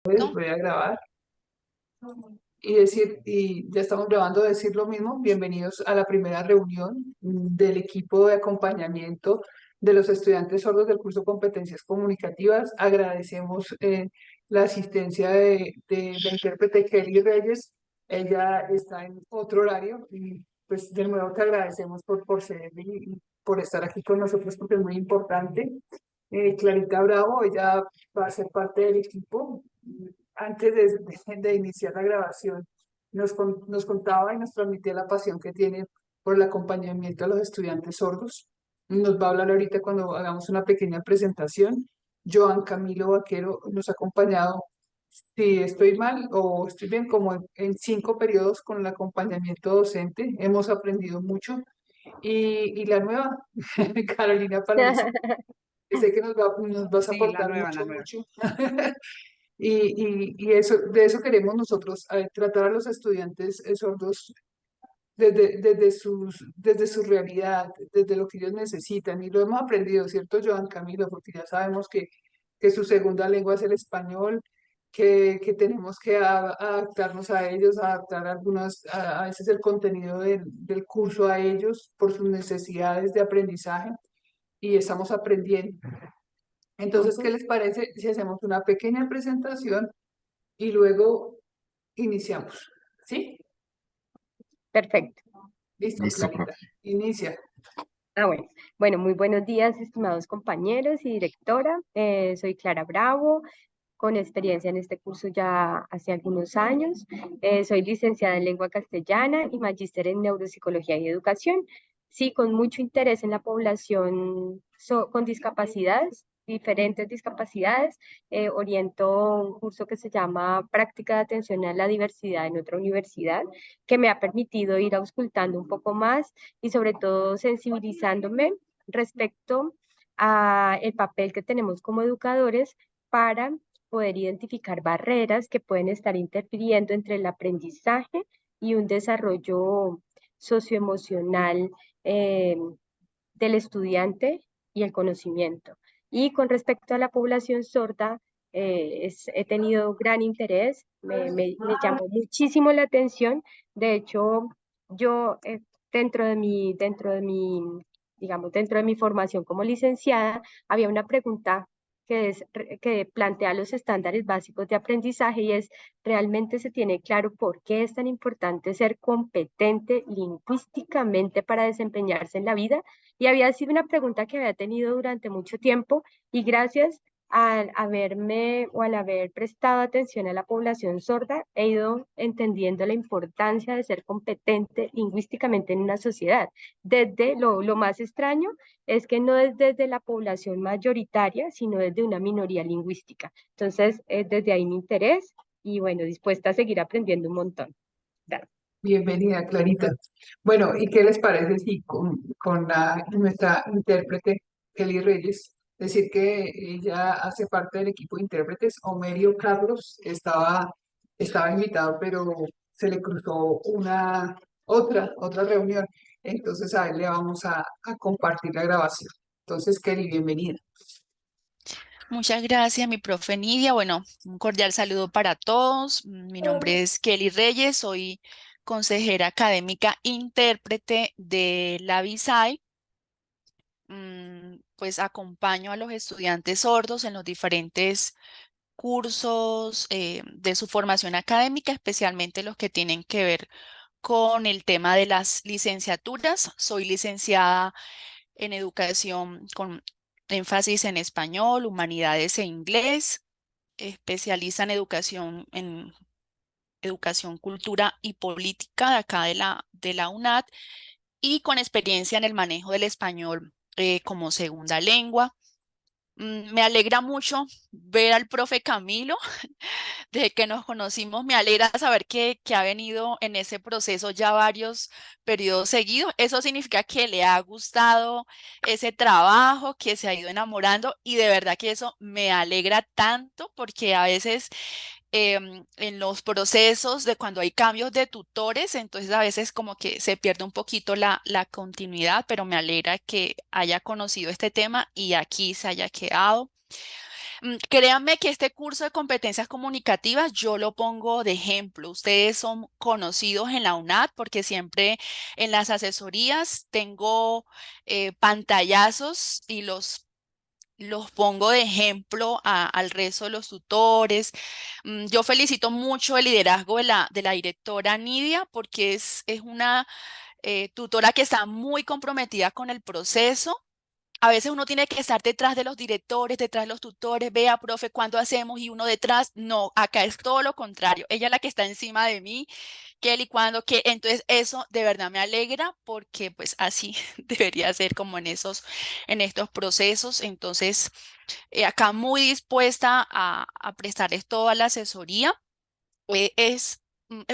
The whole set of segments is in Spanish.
Pues ¿No? voy a grabar y decir, y ya estamos grabando, decir lo mismo. Bienvenidos a la primera reunión del equipo de acompañamiento de los estudiantes sordos del curso Competencias Comunicativas. Agradecemos la asistencia de la intérprete Kelly Reyes. Ella está en otro horario y pues de nuevo te agradecemos por ser y por estar aquí con nosotros porque es muy importante. Clarita Bravo, ella va a ser parte del equipo. Antes de iniciar la grabación, nos contaba y nos transmitía la pasión que tiene por el acompañamiento a los estudiantes sordos. Nos va a hablar ahorita cuando hagamos una pequeña presentación. Joan Camilo Vaquero nos ha acompañado, si estoy mal o estoy bien, como en 5 periodos con el acompañamiento docente. Hemos aprendido mucho. Y la nueva, Carolina Palmizo, que sé que nos vas a Sí, la aportar nueva, la mucho, nueva. mucho. Y eso, de eso queremos nosotros, tratar a los estudiantes sordos desde su realidad, desde lo que ellos necesitan. Y lo hemos aprendido, ¿cierto, Joan Camilo? Porque ya sabemos que su segunda lengua es el español, que tenemos que adaptarnos a ellos, adaptar a veces el contenido del curso a ellos por sus necesidades de aprendizaje y estamos aprendiendo. Entonces, ¿qué Ujú. les parece si hacemos una pequeña presentación y luego iniciamos? ¿Sí? Perfecto. Listo, Listo, Clarita. profe. Inicia. Bueno. Bueno, muy buenos días, estimados compañeros y directora. Soy Clara Bravo, con experiencia en este curso ya hace algunos años. Soy licenciada en lengua castellana y magíster en neuropsicología y educación. Sí, con mucho interés en la población con discapacidades, diferentes discapacidades. Oriento un curso que se llama Práctica de Atención a la Diversidad en otra universidad, que me ha permitido ir auscultando un poco más y sobre todo sensibilizándome respecto a el papel que tenemos como educadores para poder identificar barreras que pueden estar interfiriendo entre el aprendizaje y un desarrollo socioemocional eh, del estudiante y el conocimiento. Y con respecto a la población sorda, he tenido gran interés, me llamó muchísimo la atención. De hecho, yo digamos, dentro de mi formación como licenciada, había una pregunta que plantea los estándares básicos de aprendizaje y es, ¿realmente se tiene claro por qué es tan importante ser competente lingüísticamente para desempeñarse en la vida? Y había sido una pregunta que había tenido durante mucho tiempo y gracias al haberme o al haber prestado atención a la población sorda, he ido entendiendo la importancia de ser competente lingüísticamente en una sociedad. Desde lo más extraño es que no es desde la población mayoritaria, sino desde una minoría lingüística. Entonces, desde ahí mi interés y bueno, dispuesta a seguir aprendiendo un montón. Gracias. Bienvenida, Clarita. Bueno, ¿y qué les parece si con nuestra intérprete, Kelly Reyes, decir que ella hace parte del equipo de intérpretes? Homerio Carlos estaba invitado, pero se le cruzó otra reunión. Entonces a él le vamos a compartir la grabación. Entonces, Kelly, bienvenida. Muchas gracias, mi profe Nidia. Bueno, un cordial saludo para todos. Mi nombre es Kelly Reyes, soy consejera académica intérprete de la BISAI. Pues acompaño a los estudiantes sordos en los diferentes cursos de su formación académica, especialmente los que tienen que ver con el tema de las licenciaturas. Soy licenciada en educación con énfasis en español, humanidades e inglés. Especializa en educación, cultura y política de acá de la UNAD y con experiencia en el manejo del español como segunda lengua. Me alegra mucho ver al profe Camilo. Desde que nos conocimos, me alegra saber que ha venido en ese proceso ya varios periodos seguidos. Eso significa que le ha gustado ese trabajo, que se ha ido enamorando y de verdad que eso me alegra tanto porque a veces en los procesos de cuando hay cambios de tutores, entonces a veces como que se pierde un poquito la continuidad, pero me alegra que haya conocido este tema y aquí se haya quedado. Créanme que este curso de competencias comunicativas yo lo pongo de ejemplo. Ustedes son conocidos en la UNAD porque siempre en las asesorías tengo pantallazos y los pongo de ejemplo al resto de los tutores. Yo felicito mucho el liderazgo de la directora Nidia porque es una tutora que está muy comprometida con el proceso. A veces uno tiene que estar detrás de los directores, detrás de los tutores, vea, profe, ¿cuándo hacemos? Y uno detrás. No, acá es todo lo contrario. Ella es la que está encima de mí, Kelly, ¿cuándo? ¿Qué? Entonces eso de verdad me alegra porque pues así debería ser como en estos procesos. Entonces, acá muy dispuesta a prestarles toda la asesoría. Es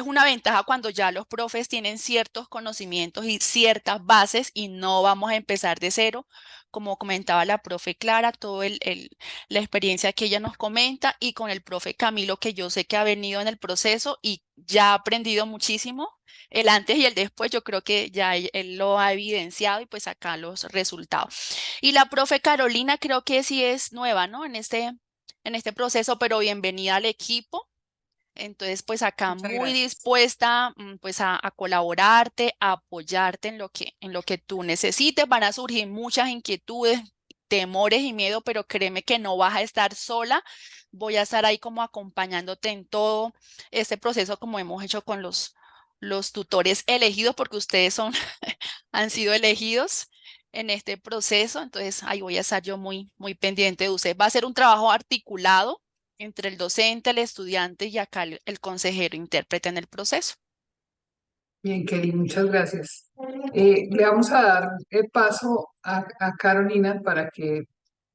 una ventaja cuando ya los profes tienen ciertos conocimientos y ciertas bases y no vamos a empezar de cero, como comentaba la profe Clara, la experiencia que ella nos comenta y con el profe Camilo, que yo sé que ha venido en el proceso y ya ha aprendido muchísimo. El antes y el después, yo creo que ya él lo ha evidenciado y pues acá los resultados. Y la profe Carolina creo que sí es nueva, ¿no? En este proceso, pero bienvenida al equipo. Entonces, pues acá Muchas muy gracias. dispuesta, pues a colaborarte, a apoyarte en lo que tú necesites. Van a surgir muchas inquietudes, temores y miedo, pero créeme que no vas a estar sola. Voy a estar ahí como acompañándote en todo este proceso, como hemos hecho con los tutores elegidos, porque ustedes han sido elegidos en este proceso. Entonces, ahí voy a estar yo muy pendiente de usted. Va a ser un trabajo articulado entre el docente, el estudiante y acá el consejero intérprete en el proceso. Bien, Kelly, muchas gracias. Le vamos a dar el paso a Carolina para que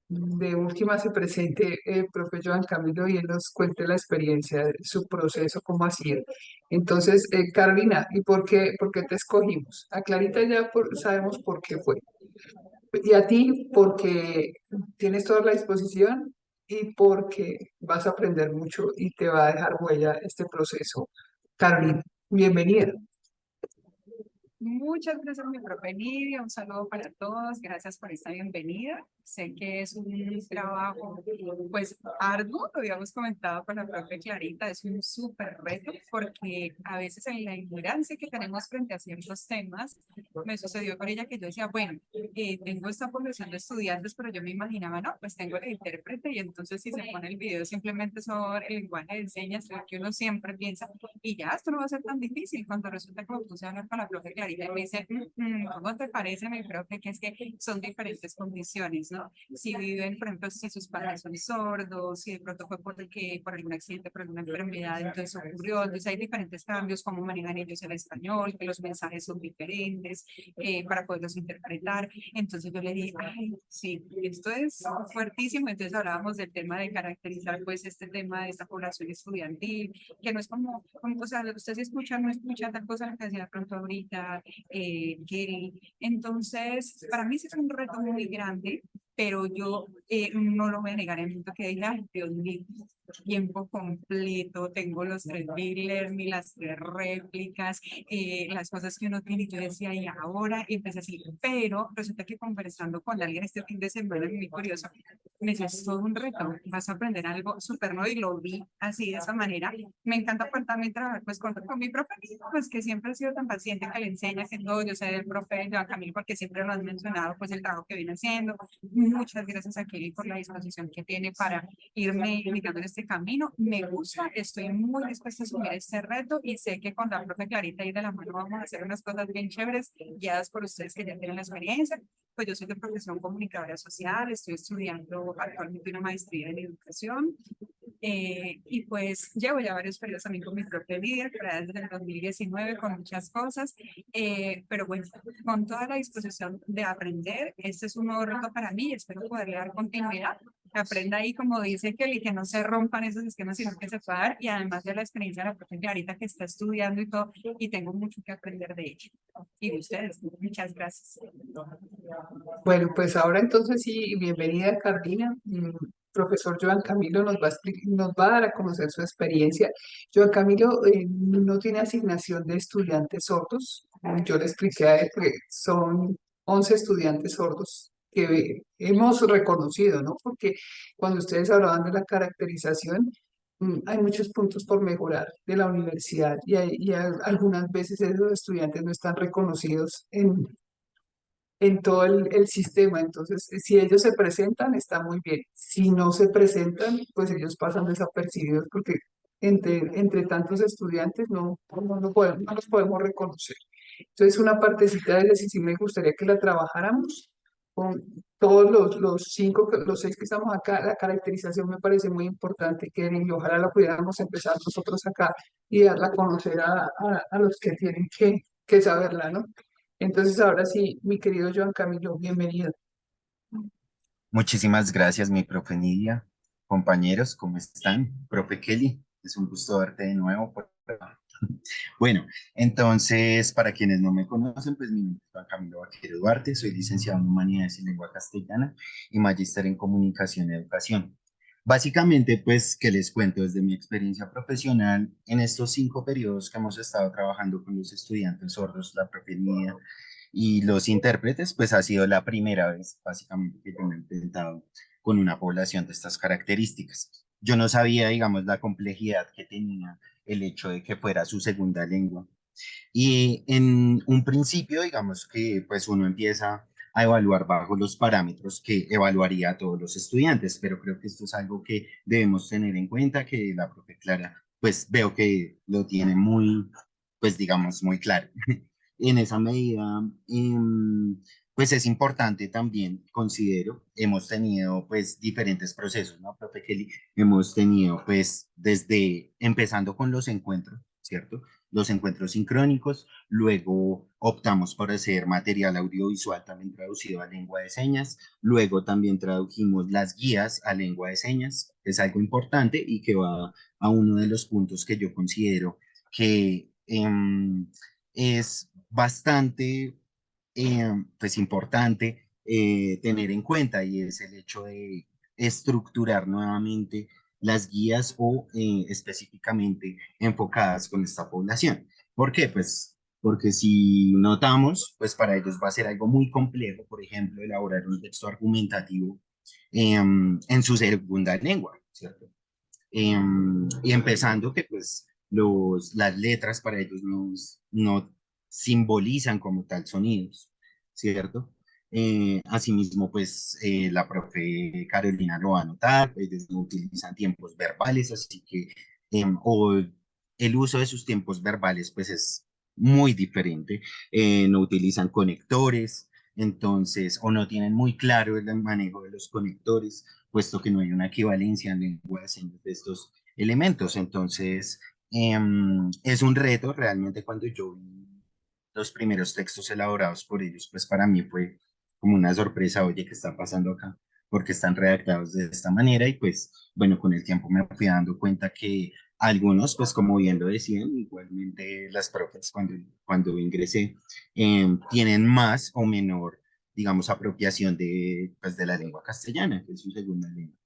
de última se presente el profe Joan Camilo y él nos cuente la experiencia de su proceso, cómo ha sido. Entonces, Carolina, ¿y por qué te escogimos? A Clarita ya sabemos por qué fue. Y a ti porque tienes toda la disposición y porque vas a aprender mucho y te va a dejar huella este proceso. Carolina, bienvenida. Muchas gracias, mi profe Nidia. Un saludo para todos. Gracias por esta bienvenida. Sé que es un trabajo, pues, arduo, lo habíamos comentado con la profe Clarita. Es un súper reto porque a veces en la ignorancia que tenemos frente a ciertos temas, me sucedió con ella que yo decía, bueno, tengo esta población de estudiantes, pero yo me imaginaba, no, pues tengo el intérprete y entonces si se pone el video simplemente sobre el lenguaje de señas, lo que uno siempre piensa, y ya, esto no va a ser tan difícil. Cuando resulta que me puse a hablar con la profe Clarita y me dice, ¿cómo te parece, mi profe? Que es que son diferentes condiciones, ¿no? Si viven, por ejemplo, si sus padres son sordos, si de pronto fue porque por algún accidente, por alguna enfermedad, entonces ocurrió. Entonces hay diferentes cambios, cómo manejan ellos el español, que los mensajes son diferentes para poderlos interpretar. Entonces yo le dije, ay, sí, esto es fuertísimo. Entonces hablábamos del tema de caracterizar, pues, este tema de esta población estudiantil, que no es o sea, usted se escucha, no escucha tal cosa que decía de pronto ahorita, Kelly. Entonces, para mí sí es un reto muy grande, pero yo no lo voy a negar en el momento que diga, ay, Dios mío, tiempo completo, tengo los 3 ni las 3 réplicas, las cosas que uno tiene, y yo decía, y ahora, y empecé así, pero resulta que conversando con alguien este fin de semana, muy curioso, me decía, es todo un reto, vas a aprender algo súper nuevo, y lo vi así, de esa manera. Me encanta pues, también trabajar pues con mi profe, pues que siempre ha sido tan paciente, que le enseña, que todo, yo sé del profe Joan Camilo, porque siempre lo has mencionado, pues el trabajo que viene haciendo. Muchas gracias a Kelly por la disposición que tiene para irme indicando en este camino. Me gusta, estoy muy dispuesta a asumir este reto y sé que con la profe Clarita y de la mano vamos a hacer unas cosas bien chéveres, guiadas por ustedes que ya tienen la experiencia. Pues yo soy de profesión comunicadora social, estoy estudiando actualmente una maestría en educación. Y pues llevo ya varios periodos también con mi propio líder, para desde el 2019 con muchas cosas, pero bueno, con toda la disposición de aprender, este es un nuevo reto para mí y espero poderle dar continuidad. Aprenda ahí, como dice Kelly, que no se rompan esos esquemas, sino que se pueda dar, y además de la experiencia de la propia Clarita que está estudiando y todo, y tengo mucho que aprender de ella y de ustedes. Muchas gracias. Bueno, pues ahora entonces sí, bienvenida Carolina. Profesor Joan Camilo nos va a dar a conocer su experiencia. Joan Camilo no tiene asignación de estudiantes sordos. Yo le expliqué a él que son 11 estudiantes sordos que hemos reconocido, ¿no? Porque cuando ustedes hablaban de la caracterización, hay muchos puntos por mejorar de la universidad algunas veces esos estudiantes no están reconocidos en todo el sistema. Entonces, si ellos se presentan, está muy bien. Si no se presentan, pues ellos pasan desapercibidos porque entre tantos estudiantes no los podemos reconocer. Entonces, una partecita de esa sí me gustaría que la trabajáramos con todos los 6 que estamos acá. La caracterización me parece muy importante, Keren, y ojalá la pudiéramos empezar nosotros acá y darla a conocer a los que tienen que saberla, ¿no? Entonces, ahora sí, mi querido Joan Camilo, bienvenido. Muchísimas gracias, mi profe Nidia. Compañeros, ¿cómo están? Profe Kelly, es un gusto verte de nuevo por acá. Bueno, entonces, para quienes no me conocen, pues mi nombre es Juan Camilo Vaquero Duarte, soy licenciado en Humanidades y Lengua Castellana y magíster en Comunicación y Educación. Básicamente, pues, ¿qué les cuento desde mi experiencia profesional en estos 5 periodos que hemos estado trabajando con los estudiantes sordos, la profe Nidia y los intérpretes? Pues ha sido la primera vez, básicamente, que yo me he enfrentado con una población de estas características. Yo no sabía, digamos, la complejidad que tenía el hecho de que fuera su segunda lengua. Y en un principio, digamos que pues uno empieza a evaluar bajo los parámetros que evaluaría a todos los estudiantes, pero creo que esto es algo que debemos tener en cuenta, que la profe Clara, pues veo que lo tiene muy, pues digamos, muy claro. En esa medida, pues es importante también, considero, hemos tenido pues diferentes procesos, ¿no, profe Kelly? Hemos tenido pues desde empezando con los encuentros, ¿cierto? Los encuentros sincrónicos, luego optamos por hacer material audiovisual también traducido a lengua de señas, luego también tradujimos las guías a lengua de señas, es algo importante y que va a uno de los puntos que yo considero que es bastante pues importante tener en cuenta, y es el hecho de estructurar nuevamente las guías o específicamente enfocadas con esta población. ¿Por qué? Pues porque si notamos, pues para ellos va a ser algo muy complejo, por ejemplo, elaborar un texto argumentativo en su segunda lengua, ¿cierto? Y empezando que pues las letras para ellos no simbolizan como tal sonidos, ¿cierto? Asimismo, pues la profe Carolina lo va a notar, ellos no utilizan tiempos verbales, así que o el uso de sus tiempos verbales pues es muy diferente, no utilizan conectores, entonces, o no tienen muy claro el manejo de los conectores, puesto que no hay una equivalencia en lengua de señas de estos elementos. Entonces, es un reto realmente. Cuando yo vi los primeros textos elaborados por ellos, pues para mí fue como una sorpresa, oye, ¿qué está pasando acá? Porque están redactados de esta manera y pues bueno, con el tiempo me fui dando cuenta que algunos, pues como bien lo decían, igualmente las profes cuando ingresé, tienen más o menor, digamos, apropiación pues, de la lengua castellana, que es su segunda lengua.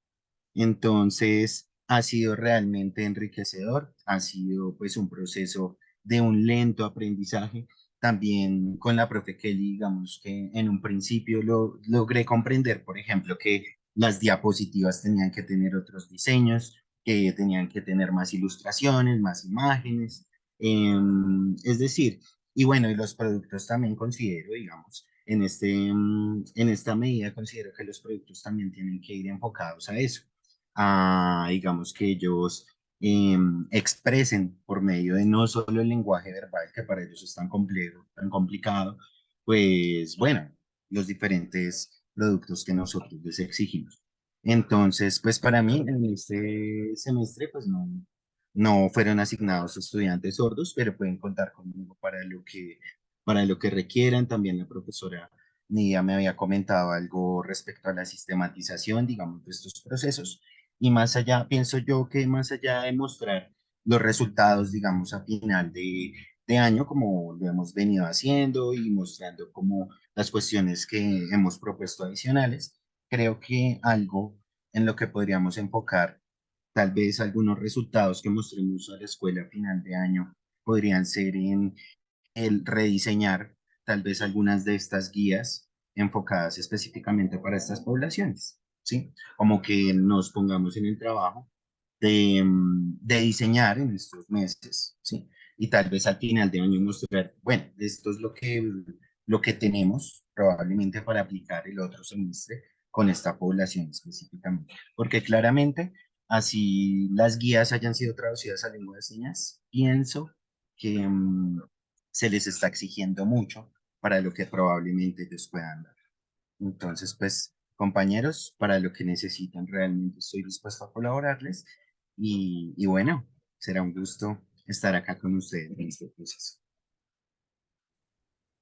Entonces, ha sido realmente enriquecedor, ha sido pues un proceso de un lento aprendizaje. También con la profe Kelly, digamos que en un principio logré comprender, por ejemplo, que las diapositivas tenían que tener otros diseños, que tenían que tener más ilustraciones, más imágenes. Es decir, y bueno, y los productos también considero, digamos, en esta medida considero que los productos también tienen que ir enfocados a eso, a, digamos, que ellos expresen por medio de no solo el lenguaje verbal, que para ellos es tan complejo, tan complicado, pues bueno, los diferentes productos que nosotros les exigimos. Entonces, pues para mí en este semestre, pues no fueron asignados estudiantes sordos, pero pueden contar conmigo para lo que requieran. También la profesora Nidia me había comentado algo respecto a la sistematización, digamos, de estos procesos. Y más allá, pienso yo que más allá de mostrar los resultados, digamos, a final de año, como lo hemos venido haciendo y mostrando como las cuestiones que hemos propuesto adicionales, creo que algo en lo que podríamos enfocar, tal vez algunos resultados que mostremos a la escuela a final de año, podrían ser en el rediseñar tal vez algunas de estas guías enfocadas específicamente para estas poblaciones, ¿sí? Como que nos pongamos en el trabajo de diseñar en estos meses, ¿sí? Y tal vez al final de año mostrar, bueno, esto es lo que tenemos probablemente para aplicar el otro semestre con esta población específicamente. Porque claramente, así las guías hayan sido traducidas a lengua de señas, pienso que se les está exigiendo mucho para lo que probablemente ellos puedan dar. Entonces, pues, compañeros, para lo que necesitan, realmente estoy dispuesto a colaborarles y bueno, será un gusto estar acá con ustedes en este proceso.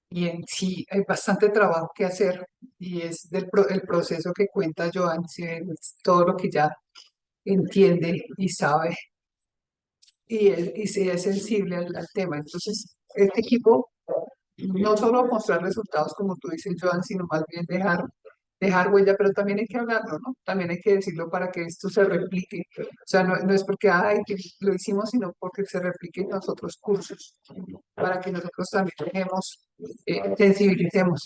Bien, sí, hay bastante trabajo que hacer y es el proceso que cuenta Joan, sí, es todo lo que ya entiende y sabe y sí es sensible al tema. Entonces, este equipo no solo mostrar resultados, como tú dices, Joan, sino más bien dejar huella, pero también hay que hablarlo, ¿no? También hay que decirlo para que esto se replique. O sea, no es porque ay, que lo hicimos, sino porque se replique en los otros cursos, para que nosotros también tenemos, nos sensibilicemos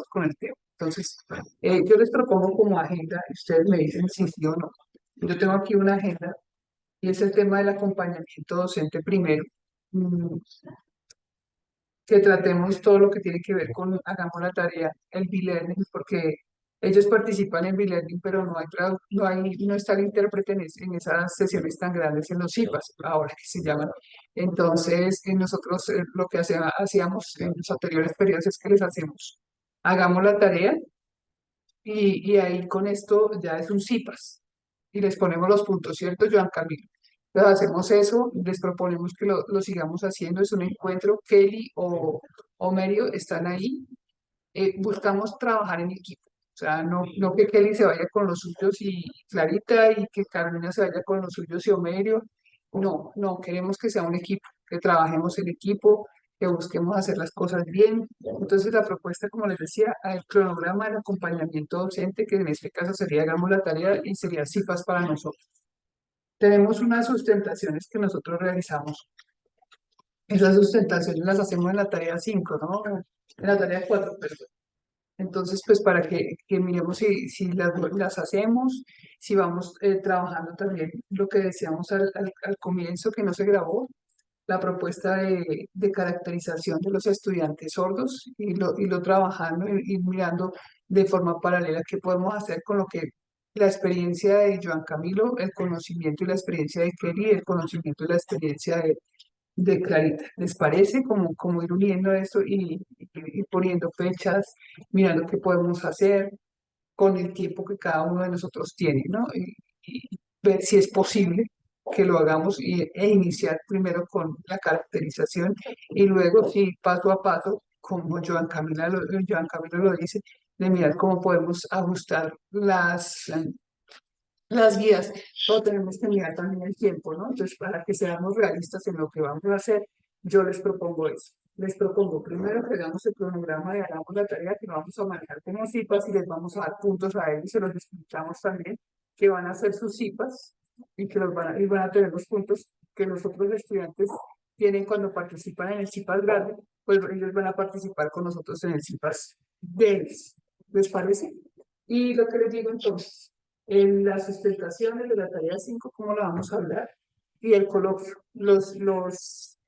con el tema. Entonces, yo les propongo como agenda, y ustedes me dicen si sí o no. Yo tengo aquí una agenda y es el tema del acompañamiento docente primero. Mm, que tratemos todo lo que tiene que ver con, hagamos la tarea, el B-Learning, porque ellos participan en B-Learning, pero no está el intérprete en esas sesiones tan grandes en los IPAs, ahora que se llaman. Entonces, nosotros lo que hacíamos en los anteriores periodos es que les hacemos, hagamos la tarea y ahí con esto ya es un CIPAS y les ponemos los puntos, ¿cierto, Joan Camilo? Entonces hacemos eso, les proponemos que lo sigamos haciendo, es un encuentro, Kelly o Merio están ahí, buscamos trabajar en equipo, o sea, no que Kelly se vaya con los suyos y Clarita y que Carolina se vaya con los suyos y Omerio, no, queremos que sea un equipo, que trabajemos en equipo, que busquemos hacer las cosas bien. Entonces la propuesta, como les decía, el cronograma del acompañamiento docente, que en este caso sería, hagamos la tarea y sería CIFAS para nosotros. Tenemos unas sustentaciones que nosotros realizamos. Esas sustentaciones las hacemos en la tarea 5, ¿no? En la tarea 4, perdón. Entonces, pues para que miremos si las hacemos, si vamos trabajando también lo que decíamos al comienzo, que no se grabó, la propuesta de caracterización de los estudiantes sordos y lo trabajando y mirando de forma paralela qué podemos hacer con lo que la experiencia de Joan Camilo, el conocimiento y la experiencia de Kelly, el conocimiento y la experiencia de Clarita. ¿Les parece como ir uniendo eso y poniendo fechas, mirando qué podemos hacer con el tiempo que cada uno de nosotros tiene, ¿no? Y ver si es posible que lo hagamos e iniciar primero con la caracterización y luego, sí, paso a paso, como Joan Camilo lo dice, de mirar cómo podemos ajustar las guías, pero tenemos que mirar también el tiempo, ¿no? Entonces, para que seamos realistas en lo que vamos a hacer, yo les propongo eso. Les propongo primero que hagamos el cronograma de hagamos la tarea que vamos a manejar como CIPAS y les vamos a dar puntos a ellos, se los explicamos también que van a hacer sus CIPAS y que y van a tener los puntos que los otros estudiantes tienen cuando participan en el CIPAS grande, pues ellos van a participar con nosotros en el CIPAS de ellos. ¿Les parece? Y lo que les digo entonces, en las sustentaciones de la tarea 5, ¿cómo la vamos a hablar? Y el coloquio. Los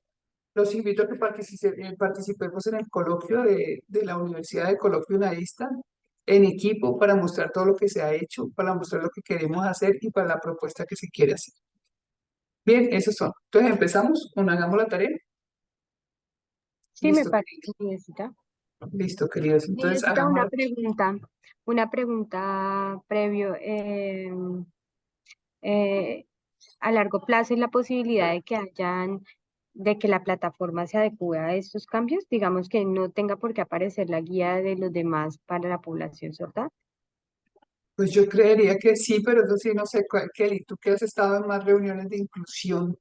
invito a que participemos en el coloquio de la Universidad de Coloquio Unadista en equipo para mostrar todo lo que se ha hecho, para mostrar lo que queremos hacer y para la propuesta que se quiere hacer. Bien, esos son. Entonces empezamos con hagamos la tarea. Sí, me Listo, parece, queridos. Niesita. Listo, queridos. Entonces Niesita, hagamos una pregunta previo. Eh, a largo plazo hay la posibilidad de que la plataforma se adecue a estos cambios, digamos que no tenga por qué aparecer la guía de los demás para la población sorda. Pues yo creería que sí, pero eso sí, no sé, Kelly, tú que has estado en más reuniones de inclusión,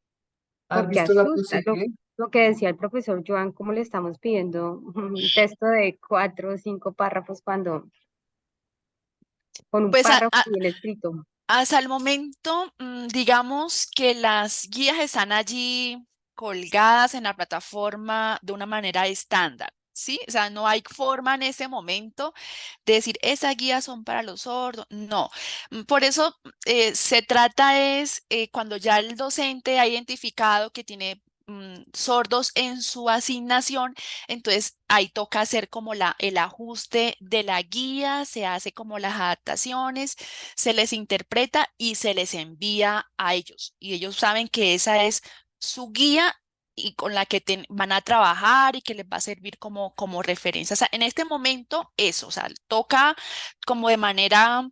¿has Porque visto la asusta posibilidad? lo que decía el profesor Joan, como le estamos pidiendo un texto de 4 o 5 párrafos cuando con un Pues párrafo bien escrito. hasta el momento, digamos que las guías están allí colgadas en la plataforma de una manera estándar, ¿sí? O sea, no hay forma en ese momento de decir, esas guías son para los sordos. No. Por eso se trata es, cuando ya el docente ha identificado que tiene sordos en su asignación, entonces ahí toca hacer como el ajuste de la guía, se hace como las adaptaciones, se les interpreta y se les envía a ellos. Y ellos saben que esa es su guía y con la que van a trabajar y que les va a servir como referencia. O sea, en este momento eso, o sea, toca como de manera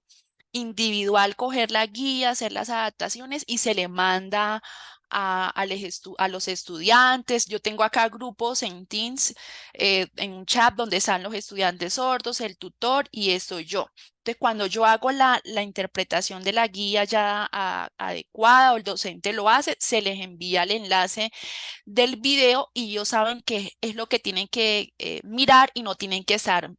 individual coger la guía, hacer las adaptaciones y se le manda a los estudiantes. Yo tengo acá grupos en Teams, en un chat donde están los estudiantes sordos, el tutor y estoy yo. Entonces, cuando yo hago la interpretación de la guía ya adecuada o el docente lo hace, se les envía el enlace del video y ellos saben qué es lo que tienen que mirar y no tienen que estar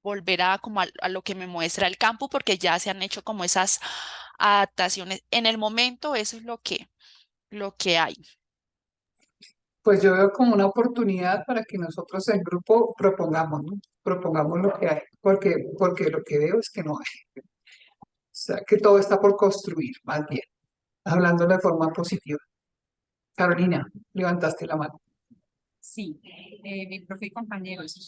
volver a como a lo que me muestra el campo porque ya se han hecho como esas adaptaciones. En el momento eso es lo que hay. Pues yo veo como una oportunidad para que nosotros en grupo propongamos, ¿no? Propongamos lo que hay, porque lo que veo es que no hay. O sea, que todo está por construir, más bien, hablando de forma positiva. Carolina, levantaste la mano. Sí, mi profe y compañeros,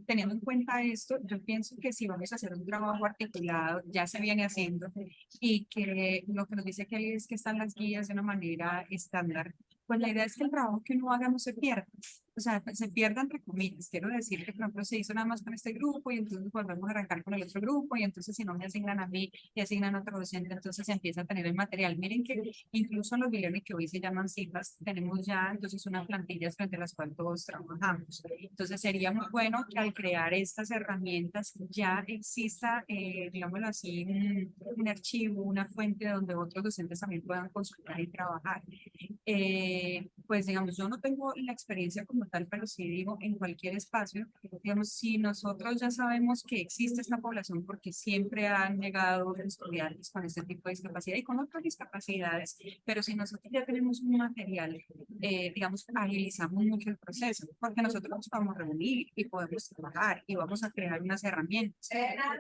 teniendo en cuenta esto, yo pienso que si vamos a hacer un trabajo articulado, ya se viene haciendo, y que lo que nos dice que es que están las guías de una manera estándar, pues la idea es que el trabajo que uno haga no se pierda. O sea, se pierda entre comillas. Quiero decir que, por ejemplo, se hizo nada más con este grupo y entonces volvemos a arrancar con el otro grupo y entonces si no me asignan a mí y asignan a otro docente, entonces se empieza a tener el material. Miren que incluso en los videos que hoy se llaman cifras, tenemos ya entonces unas plantillas frente a las cuales todos trabajamos. Entonces sería muy bueno que al crear estas herramientas ya exista, digámoslo así, un archivo, una fuente donde otros docentes también puedan consultar y trabajar. Pues digamos, yo no tengo la experiencia como tal, pero sí digo, en cualquier espacio, digamos, si nosotros ya sabemos que existe esta población porque siempre han llegado estudiantes con este tipo de discapacidad y con otras discapacidades, pero si nosotros ya tenemos un material, digamos, agilizamos mucho el proceso, porque nosotros nos podemos reunir y podemos trabajar y vamos a crear unas herramientas,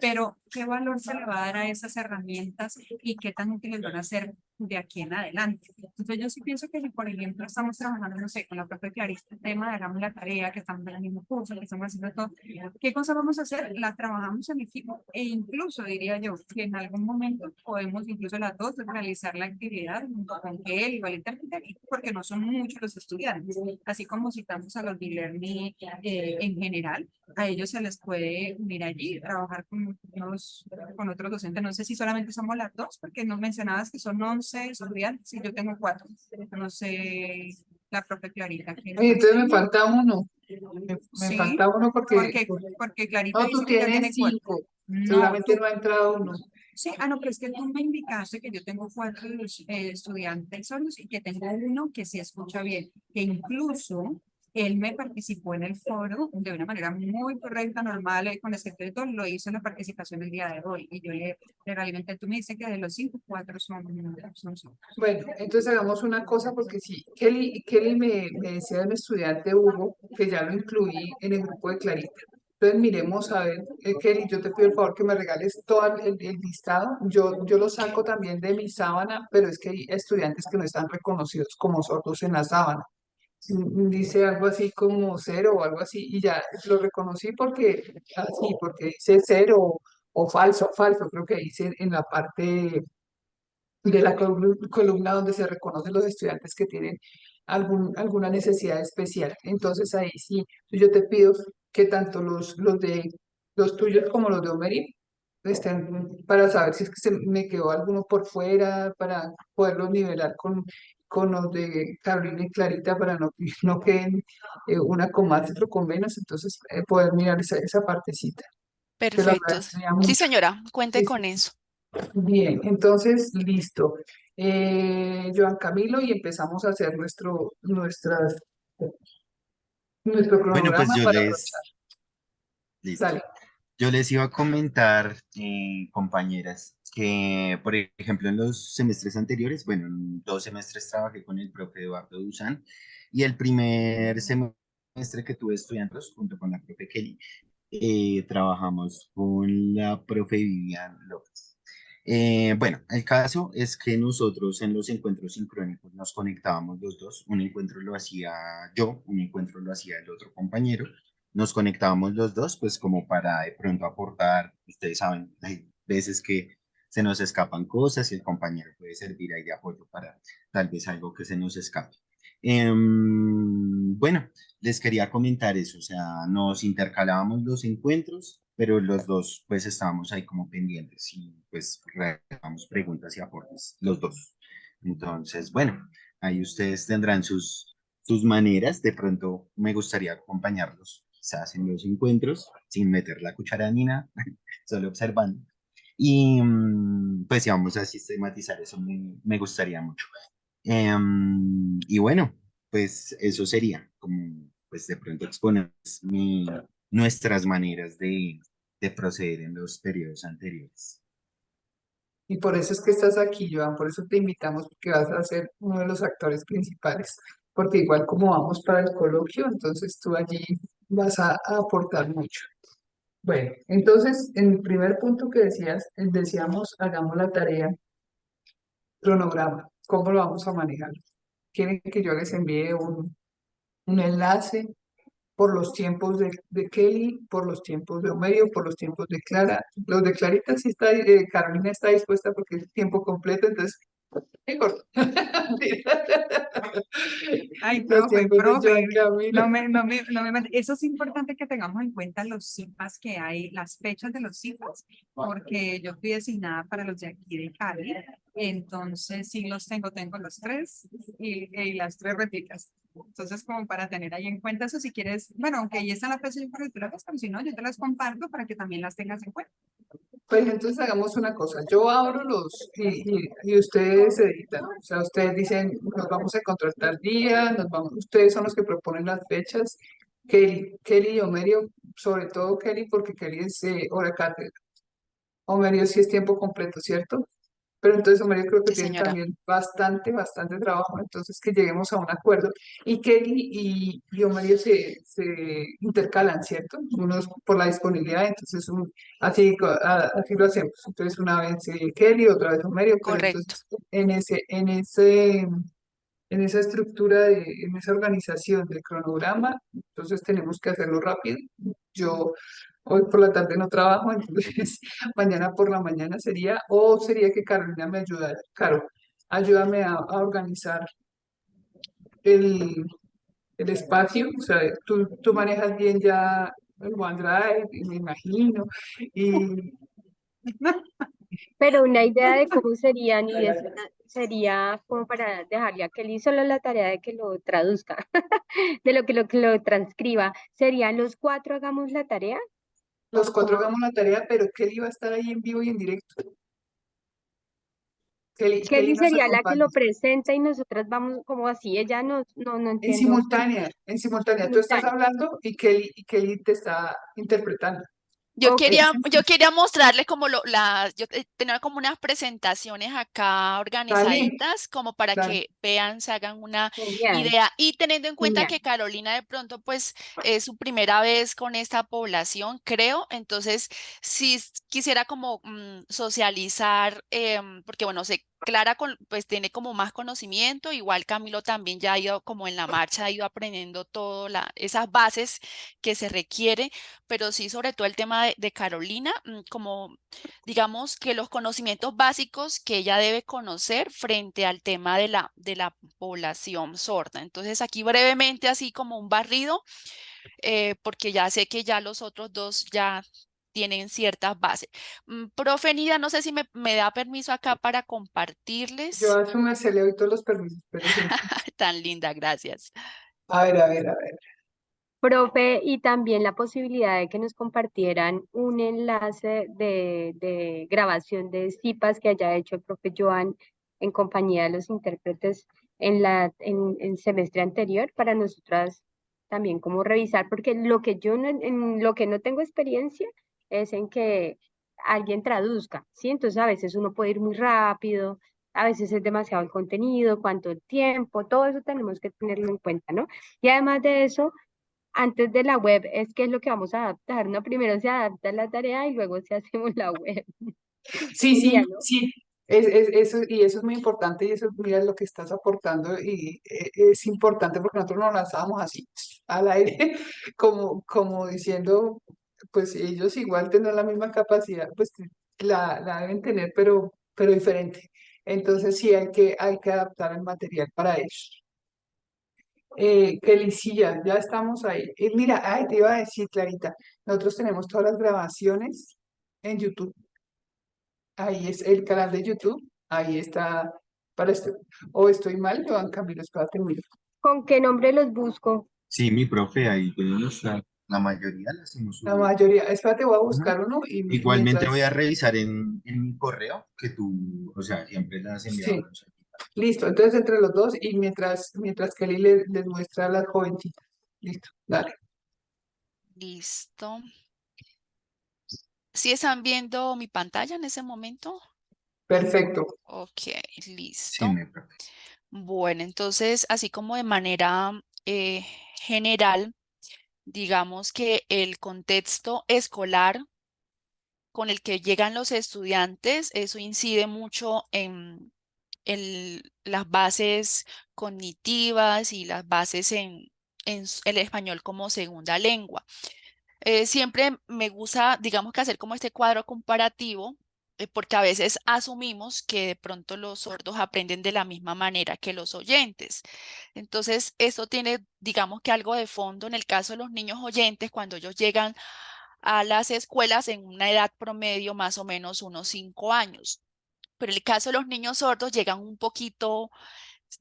pero ¿qué valor se le va a dar a esas herramientas y qué tan útiles van a ser de aquí en adelante? Entonces yo sí pienso que si, por ejemplo, estamos trabajando, no sé, con la propia Clarista, el tema de hagamos la tarea, que estamos en el mismo curso, que estamos haciendo todo, ¿qué cosa vamos a hacer? La trabajamos en equipo e incluso diría yo que en algún momento podemos incluso las dos realizar la actividad junto con que él igual intérprete, porque no son muchos los estudiantes, así como citamos a los e-learning en general, a ellos se les puede unir allí, trabajar con otros docentes. No sé si solamente somos las dos, porque no mencionabas que son 11 estudiantes y yo tengo 4. No sé, la profe Clarita. Oye, entonces me falta uno. Me Sí, falta uno porque Clarita no, tú dice que ya tienes tiene 4. 5. No, Seguramente no ha entrado uno. sí, no, pero es que tú me indicaste que yo tengo 4 estudiantes solos y que tengo uno que sí escucha bien, que incluso él me participó en el foro de una manera muy correcta, normal, con excepto de todo, lo hizo en la participación el día de hoy. Y yo le realimenté, tú me dices que de los 5, 4 son solos. Bueno, entonces hagamos una cosa porque sí, Kelly me decía del estudiante Hugo que ya lo incluí en el grupo de Clarita. Entonces miremos a ver, Kelly, yo te pido el favor que me regales todo el listado. Yo lo saco también de mi sábana, pero es que hay estudiantes que no están reconocidos como sordos en la sábana. Dice algo así como cero o algo así, y ya lo reconocí porque dice cero o falso, falso, creo que dice en la parte de la columna donde se reconocen los estudiantes que tienen alguna necesidad especial. Entonces ahí sí, yo te pido que tanto los tuyos como los de Omery estén para saber si es que se me quedó alguno por fuera, para poderlos nivelar con los de Carolina y Clarita para no queden una con más y otro con menos, entonces poder mirar esa partecita. Te lo Perfecto. agradecería Sí, mucho. señora, cuente Sí, sí. con eso. Bien, entonces, listo. Joan Camilo, y empezamos a hacer nuestro Bueno, pues cronograma para aprovechar. listo. Dale. Yo les iba a comentar, compañeras, que por ejemplo en los semestres anteriores, bueno, en 2 semestres trabajé con el profe Eduardo Dusan y el primer semestre semestre que tuve estudiantes junto con la profe Kelly, trabajamos con la profe Vivian López. Bueno, el caso es que nosotros en los encuentros sincrónicos nos conectábamos los dos. Un encuentro lo hacía yo, un encuentro lo hacía el otro compañero. Nos conectábamos los dos, pues como para de pronto aportar. Ustedes saben, hay veces que se nos escapan cosas y el compañero puede servir ahí de apoyo para tal vez algo que se nos escape. Bueno, les quería comentar eso, o sea, nos intercalábamos los encuentros, pero los dos pues estábamos ahí como pendientes y pues realizamos preguntas y aportes, los dos. Entonces, bueno, ahí ustedes tendrán sus maneras, de pronto me gustaría acompañarlos quizás en los encuentros, sin meter la cuchara ni nada, solo observando. Y pues si vamos a sistematizar eso, me gustaría mucho. Y bueno, pues eso sería como, pues de pronto exponer nuestras maneras de proceder en los periodos anteriores. Y por eso es que estás aquí, Joan, por eso te invitamos, porque vas a ser uno de los actores principales, porque igual como vamos para el coloquio, entonces tú allí vas a aportar mucho. Bueno, entonces, en el primer punto que decíamos, hagamos la tarea, cronograma, ¿cómo lo vamos a manejar? ¿Quieren que yo les envíe un enlace por los tiempos de Kelly, por los tiempos de Homerio, por los tiempos de Clara? Los de Clarita sí está, Carolina está dispuesta porque es tiempo completo, entonces, mejor. Ay, Los profe, tiempos de profe, Joan Camilo. eso es importante que tengamos en cuenta los CIPAS que hay, las fechas de los CIPAS, porque yo fui designada para los de aquí de Cali, entonces sí los tengo los tres y las tres réplicas. Entonces, como para tener ahí en cuenta eso, si quieres, bueno, aunque ahí está la fecha, yo creo que tú las ves, pero si no, yo te las comparto para que también las tengas en cuenta. Pues entonces hagamos una cosa, yo abro y ustedes editan, o sea, ustedes dicen, nos vamos a encontrar tal día, ustedes son los que proponen las fechas, Kelly y Homerio, sobre todo Kelly, porque Kelly es hora cátedra, Homerio sí es tiempo completo, ¿cierto? Pero entonces Homerio creo que Sí, tiene señora. también bastante trabajo, entonces que lleguemos a un acuerdo. Y Kelly y Homerio se intercalan, ¿cierto? Unos por la disponibilidad, entonces así lo hacemos. Entonces una vez Kelly, otra vez Homerio, pero Correcto. entonces en esa estructura, en esa organización del cronograma, entonces tenemos que hacerlo rápido. Yo hoy por la tarde no trabajo, entonces mañana por la mañana sería que Carolina me ayudara. Caro, ayúdame a organizar el, el espacio, o sea, tú manejas bien ya el OneDrive, y me imagino, y Pero una idea de cómo serían y es sería como para dejarle a Kelly solo la tarea de que lo traduzca, de lo que lo transcriba. ¿Serían los cuatro hagamos la tarea? los ¿O cuatro cómo? hagamos la tarea, pero Kelly va a estar ahí en vivo y en directo. Kelly Kelly nos sería la que acompaña. lo presenta y nosotras vamos como así, ella no entiendo. En simultánea, tú estás Simultáneo. hablando y Kelly te está interpretando. Ok, Yo quería mostrarles como yo tenía como unas presentaciones acá Dale, organizaditas como para dale. que vean, se hagan una genial, idea y teniendo en cuenta genial. que Carolina de pronto pues es su primera vez con esta población, creo, entonces sí quisiera como socializar, porque bueno, Clara pues tiene como más conocimiento, igual Camilo también ya ha ido como en la marcha, ha ido aprendiendo todo esas bases que se requiere, pero sí sobre todo el tema de Carolina, como digamos que los conocimientos básicos que ella debe conocer frente al tema de la población sorda. Entonces aquí brevemente así como un barrido, porque ya sé que ya los otros dos ya tienen ciertas bases. Profe Nida, no sé si me da permiso acá para Yo compartirles. a su merced le doy todos los permisos, pero Tan linda, gracias. a ver. Profe, y también la posibilidad de que nos compartieran un enlace de grabación de CIPAS que haya hecho el profe Joan en compañía de los intérpretes en semestre anterior para nosotras también como revisar, porque lo que yo no, en lo que no tengo experiencia es en que alguien traduzca, ¿sí? Entonces a veces uno puede ir muy rápido, a veces es demasiado el contenido, cuánto el tiempo, todo eso tenemos que tenerlo en cuenta, ¿no? Y además de eso, antes de la web es que es lo que vamos a adaptar, ¿no? Primero se adapta la tarea y luego se hacemos la web. Sí, Sería, sí, ¿no? sí. Eso, y eso es muy importante y eso, mira lo que estás aportando y es importante porque nosotros nos lanzábamos así al aire, como diciendo, pues ellos igual tendrán la misma capacidad, pues la deben tener, pero diferente. Entonces sí hay que adaptar el material para ellos. Kelly, sí, ya estamos ahí. Mira, ay, te iba a decir, Clarita, nosotros tenemos todas las grabaciones en YouTube. Ahí es el canal de YouTube. Ahí está. Para este. O estoy mal, Joan Camilo, espérate, mira. ¿Con qué nombre los busco? Sí, mi profe, ahí tenemos la mayoría las hemos La subido. mayoría. Espérate, voy a Ujú. buscar uno y Igualmente voy a mientras. revisar en mi correo que tú, o sea, siempre las has enviado. Sí, listo. Entonces, entre los dos y mientras Kelly les muestra a las jovencitas. Listo, dale. Listo. ¿Sí están viendo mi pantalla en ese momento? Perfecto. Ok, Sí, listo. mi profe. Bueno, entonces, así como de manera general, digamos que el contexto escolar con el que llegan los estudiantes, eso incide mucho en las bases cognitivas y las bases en el español como segunda lengua. Siempre me gusta, digamos que hacer como este cuadro comparativo, porque a veces asumimos que de pronto los sordos aprenden de la misma manera que los oyentes. Entonces, eso tiene, digamos que algo de fondo en el caso de los niños oyentes, cuando ellos llegan a las escuelas en una edad promedio más o menos unos 5 años. Pero en el caso de los niños sordos llegan un poquito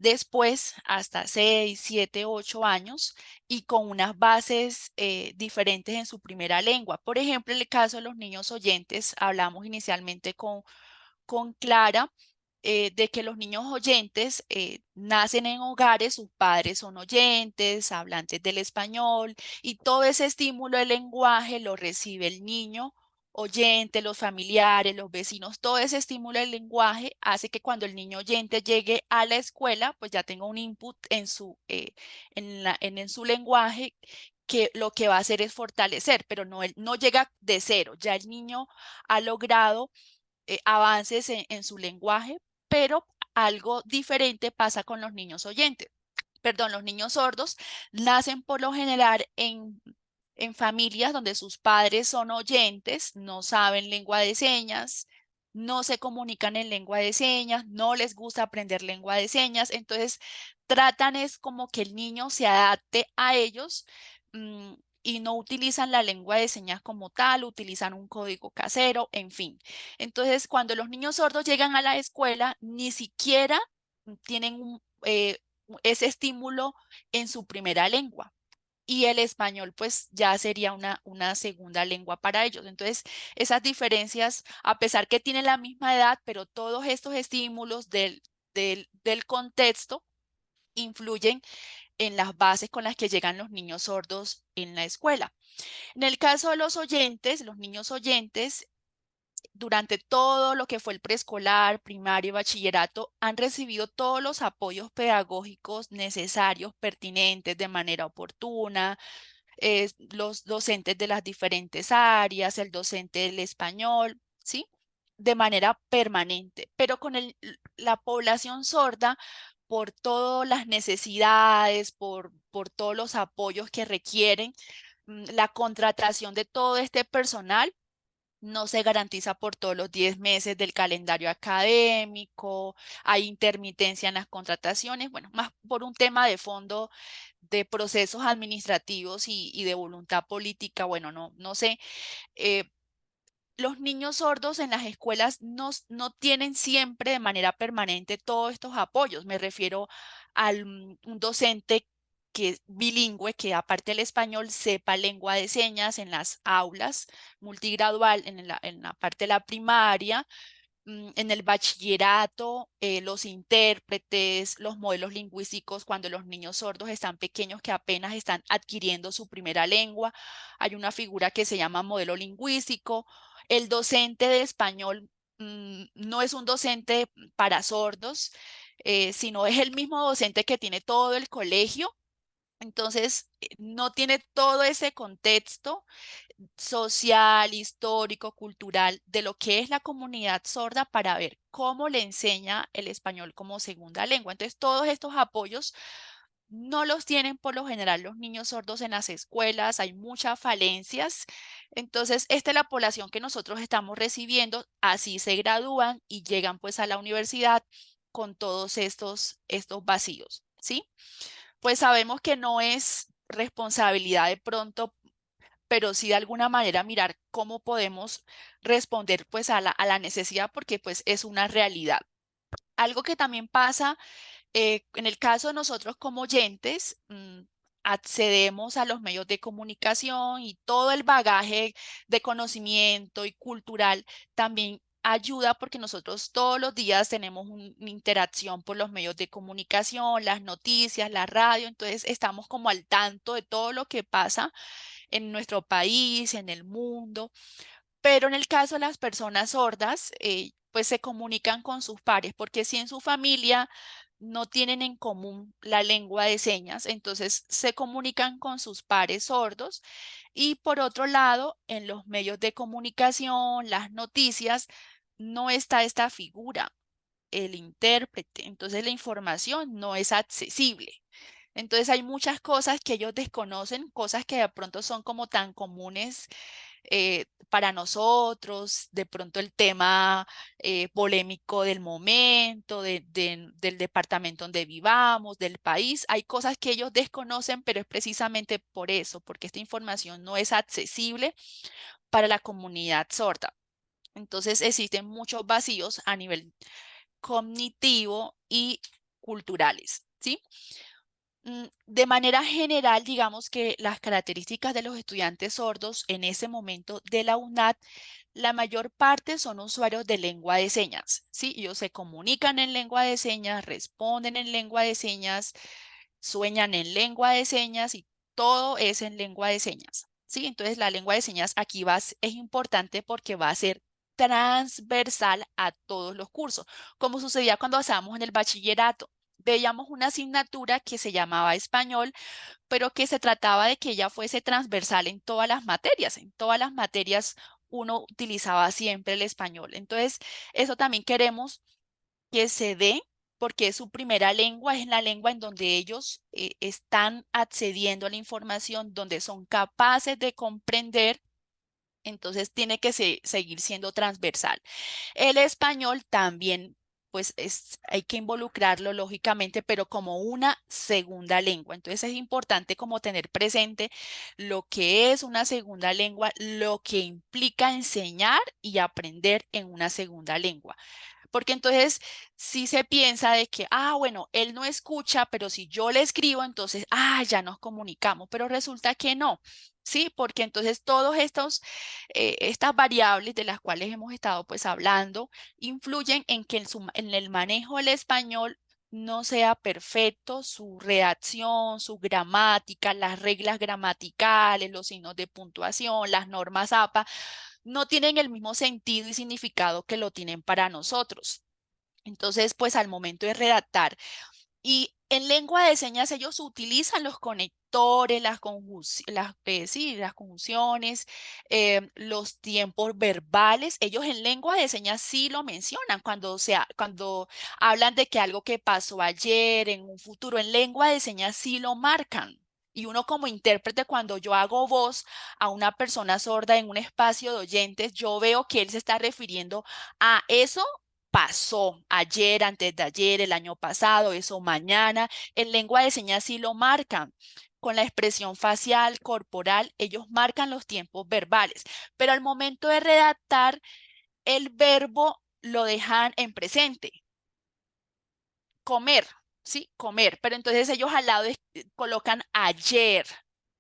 después, hasta 6, 7, 8 años, y con unas bases diferentes en su primera lengua. Por ejemplo, en el caso de los niños oyentes, hablamos inicialmente con Clara de que los niños oyentes nacen en hogares, sus padres son oyentes, hablantes del español, y todo ese estímulo del lenguaje lo recibe el niño oyente, los familiares, los vecinos, todo ese estímulo del lenguaje hace que cuando el niño oyente llegue a la escuela, pues ya tenga un input en su lenguaje que lo que va a hacer es fortalecer, pero no, no llega de cero, ya el niño ha logrado avances en su lenguaje, pero algo diferente pasa con los niños oyentes. Perdón, los niños sordos nacen por lo general en familias donde sus padres son oyentes, no saben lengua de señas, no se comunican en lengua de señas, no les gusta aprender lengua de señas, entonces tratan es como que el niño se adapte a ellos. mm, y no utilizan la lengua de señas como tal, utilizan un código casero, en fin. Entonces, cuando los niños sordos llegan a la escuela, ni siquiera tienen ese estímulo en su primera lengua. Y el español, pues ya sería una segunda lengua para ellos. Entonces, esas diferencias, a pesar que tienen la misma edad, pero todos estos estímulos del contexto influyen en las bases con las que llegan los niños sordos en la escuela. En el caso de los oyentes, los niños oyentes, durante todo lo que fue el preescolar, primario y bachillerato, han recibido todos los apoyos pedagógicos necesarios, pertinentes, de manera oportuna, los docentes de las diferentes áreas, el docente del español, ¿sí? De manera permanente, pero con la población sorda, por todas las necesidades, por todos los apoyos que requieren, la contratación de todo este personal no se garantiza por todos los 10 meses del calendario académico, hay intermitencia en las contrataciones, bueno, más por un tema de fondo de procesos administrativos y de voluntad política, bueno, no sé. eh, los niños sordos en las escuelas no tienen siempre de manera permanente todos estos apoyos. Me refiero un docente que es bilingüe, que aparte del español sepa lengua de señas en las aulas, multigradual en la parte de la primaria, en el bachillerato, los intérpretes, los modelos lingüísticos cuando los niños sordos están pequeños que apenas están adquiriendo su primera lengua. Hay una figura que se llama modelo lingüístico. El docente de español no es un docente para sordos, sino es el mismo docente que tiene todo el colegio. Entonces, no tiene todo ese contexto social, histórico, cultural de lo que es la comunidad sorda para ver cómo le enseña el español como segunda lengua. Entonces, todos estos apoyos no los tienen por lo general los niños sordos en las escuelas, hay muchas falencias. Entonces, esta es la población que nosotros estamos recibiendo, así se gradúan y llegan pues a la universidad con todos estos vacíos, ¿sí? Pues sabemos que no es responsabilidad de pronto, pero sí de alguna manera mirar cómo podemos responder pues a la necesidad porque pues es una realidad. Algo que también pasa en el caso de nosotros como oyentes, accedemos a los medios de comunicación y todo el bagaje de conocimiento y cultural también ayuda porque nosotros todos los días tenemos una interacción por los medios de comunicación, las noticias, la radio, entonces estamos como al tanto de todo lo que pasa en nuestro país, en el mundo. Pero en el caso de las personas sordas, pues se comunican con sus pares, porque si en su familia no tienen en común la lengua de señas, entonces se comunican con sus pares sordos. Y por otro lado, en los medios de comunicación, las noticias, no está esta figura, el intérprete. Entonces la información no es accesible. Entonces hay muchas cosas que ellos desconocen, cosas que de pronto son como tan comunes para nosotros, de pronto el tema polémico del momento, del departamento donde vivamos, del país. Hay cosas que ellos desconocen, pero es precisamente por eso, porque esta información no es accesible para la comunidad sorda. Entonces existen muchos vacíos a nivel cognitivo y culturales, ¿sí? De manera general, digamos que las características de los estudiantes sordos en ese momento de la UNAD, la mayor parte son usuarios de lengua de señas, ¿sí? Ellos se comunican en lengua de señas, responden en lengua de señas, sueñan en lengua de señas y todo es en lengua de señas, ¿sí? Entonces la lengua de señas aquí es importante porque va a ser transversal a todos los cursos, como sucedía cuando estábamos en el bachillerato. Veíamos una asignatura que se llamaba español, pero que se trataba de que ella fuese transversal en todas las materias. En todas las materias uno utilizaba siempre el español. Entonces, eso también queremos que se dé porque es su primera lengua, es la lengua en donde ellos están accediendo a la información, donde son capaces de comprender. Entonces tiene que seguir siendo transversal. El español también, pues hay que involucrarlo lógicamente, pero como una segunda lengua. Entonces es importante como tener presente lo que es una segunda lengua, lo que implica enseñar y aprender en una segunda lengua. Porque entonces si se piensa de que, bueno, él no escucha, pero si yo le escribo, entonces, ya nos comunicamos, pero resulta que no. Sí, porque entonces todos estas variables de las cuales hemos estado pues hablando influyen en que en el manejo del español no sea perfecto su redacción, su gramática, las reglas gramaticales, los signos de puntuación, las normas APA, no tienen el mismo sentido y significado que lo tienen para nosotros. Entonces, pues al momento de redactar y en lengua de señas ellos utilizan los conectores, las conjunciones, los tiempos verbales. Ellos en lengua de señas sí lo mencionan cuando hablan de que algo que pasó ayer, en un futuro, en lengua de señas sí lo marcan. Y uno como intérprete, cuando yo hago voz a una persona sorda en un espacio de oyentes, yo veo que él se está refiriendo a eso pasó ayer, antes de ayer, el año pasado, eso mañana. En lengua de señas sí lo marcan. Con la expresión facial, corporal, ellos marcan los tiempos verbales. Pero al momento de redactar, el verbo lo dejan en presente. Comer, ¿sí? Comer. Pero entonces ellos al lado colocan ayer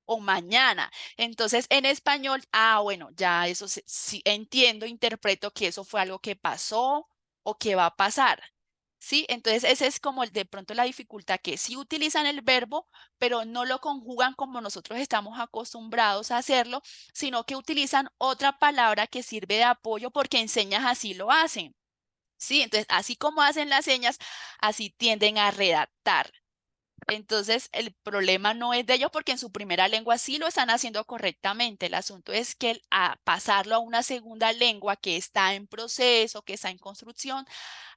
o mañana. Entonces en español, bueno, ya eso sí entiendo, interpreto que eso fue algo que pasó o que va a pasar. ¿Sí? Entonces, ese es como de pronto la dificultad, que sí utilizan el verbo, pero no lo conjugan como nosotros estamos acostumbrados a hacerlo, sino que utilizan otra palabra que sirve de apoyo porque en señas así lo hacen. ¿Sí? Entonces, así como hacen las señas, así tienden a redactar. Entonces, el problema no es de ellos porque en su primera lengua sí lo están haciendo correctamente. El asunto es que a pasarlo a una segunda lengua que está en proceso, que está en construcción,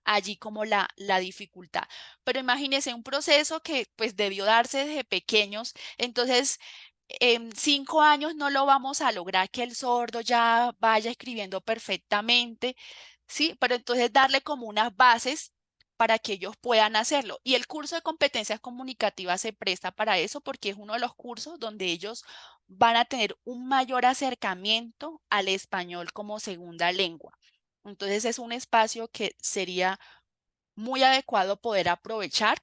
allí como la dificultad. Pero imagínense un proceso que pues debió darse desde pequeños. Entonces, en 5 años no lo vamos a lograr que el sordo ya vaya escribiendo perfectamente, ¿sí? Pero entonces darle como unas bases para que ellos puedan hacerlo. Y el curso de competencias comunicativas se presta para eso porque es uno de los cursos donde ellos van a tener un mayor acercamiento al español como segunda lengua. Entonces es un espacio que sería muy adecuado poder aprovechar